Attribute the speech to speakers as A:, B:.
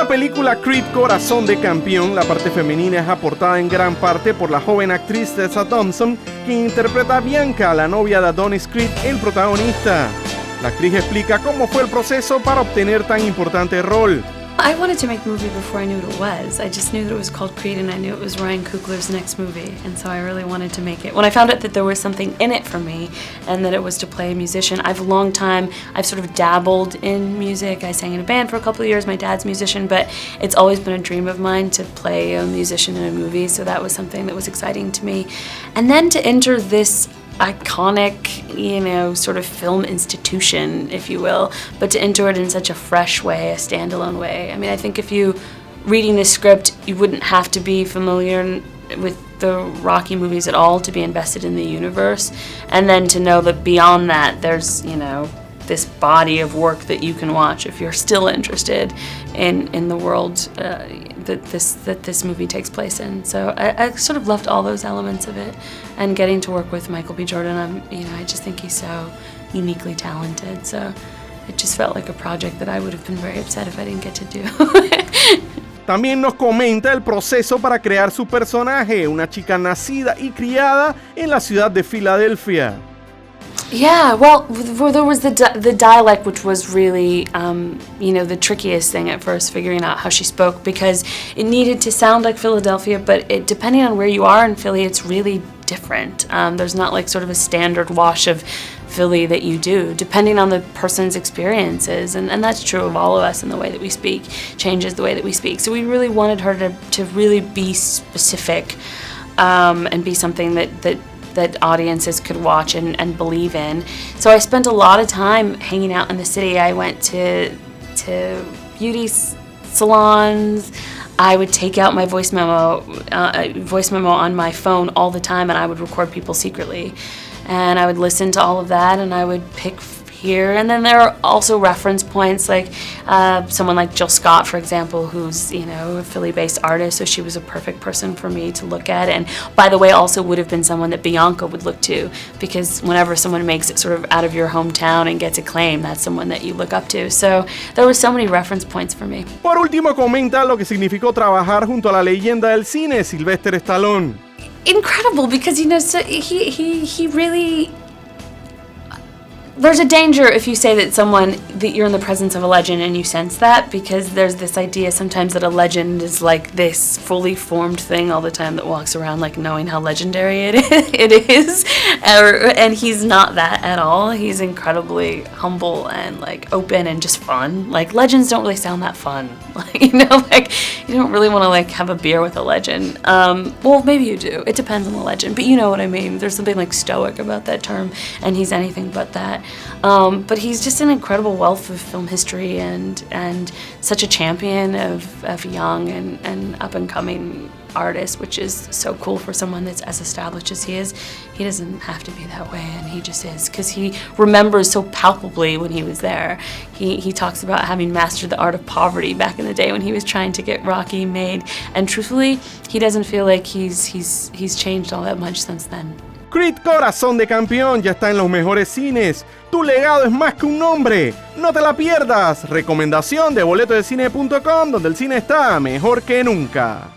A: la película Creed, Corazón de Campeón, la parte femenina es aportada en gran parte por la joven actriz Tessa Thompson, quien interpreta a Bianca, la novia de Adonis Creed, el protagonista. La actriz explica cómo fue el proceso para obtener tan importante rol.
B: I wanted to make a movie before I knew what it was. I just knew that it was called Creed, and I knew it was Ryan Coogler's next movie, and so I really wanted to make it. When I found out that there was something in it for me, and that it was to play a musician, I've sort of dabbled in music. I sang in a band for a couple of years, my dad's a musician, but it's always been a dream of mine to play a musician in a movie, so that was something that was exciting to me. And then to enter this iconic, sort of film institution, if you will, but to enter it in such a fresh way, a standalone way. I mean, I think if you reading this script, you wouldn't have to be familiar with the Rocky movies at all to be invested in the universe, and then to know that beyond that, there's, this body of work that you can watch if you're still interested in the world that this movie takes place in. So I sort of loved all those elements of it, and getting to work with Michael B. Jordan, I just think he's so uniquely talented. So it just felt like a project that I would have been very upset if I didn't get to do.
A: También nos comenta el proceso para crear su personaje, una chica nacida y criada en la ciudad de Filadelfia.
B: Yeah, well, there was the dialect, which was really, the trickiest thing at first, figuring out how she spoke, because it needed to sound like Philadelphia, but depending on where you are in Philly, it's really different. There's not like sort of a standard wash of Philly that you do, depending on the person's experiences, and that's true of all of us, and the way that we speak changes the way that we speak. So we really wanted her to really be specific, and be something that audiences could watch and believe in. So I spent a lot of time hanging out in the city. I went to beauty salons. I would take out my voice memo on my phone all the time, and I would record people secretly. And I would listen to all of that, and I would pick here. And then there are also reference points, like someone like Jill Scott, for example, who's a Philly-based artist, so she was a perfect person for me to look at. And by the way, also would have been someone that Bianca would look to, because whenever someone makes it sort of out of your hometown and gets acclaim, that's someone that you look up to. So there were so many reference points for me.
A: Por último, comenta lo que significó trabajar junto a la leyenda del cine, Sylvester Stallone.
B: Incredible, because so he really. There's a danger if you say that you're in the presence of a legend and you sense that, because there's this idea sometimes that a legend is like this fully formed thing all the time that walks around like knowing how legendary it is. And he's not that at all. He's incredibly humble and like open and just fun. Like legends don't really sound that fun. You don't really want to like have a beer with a legend. Well, maybe you do. It depends on the legend, but you know what I mean. There's something like stoic about that term, and he's anything but that. But he's just an incredible wealth of film history and such a champion of young and up-and-coming artists, which is so cool for someone that's as established as he is. He doesn't have to be that way, and he just is, because he remembers so palpably when he was there. He talks about having mastered the art of poverty back in the day when he was trying to get Rocky made, and truthfully, he doesn't feel like he's changed all that much since then.
A: Creed, Corazón de Campeón ya está en los mejores cines. Tu legado es más que un nombre. No te la pierdas. Recomendación de boletodecine.com, donde el cine está mejor que nunca.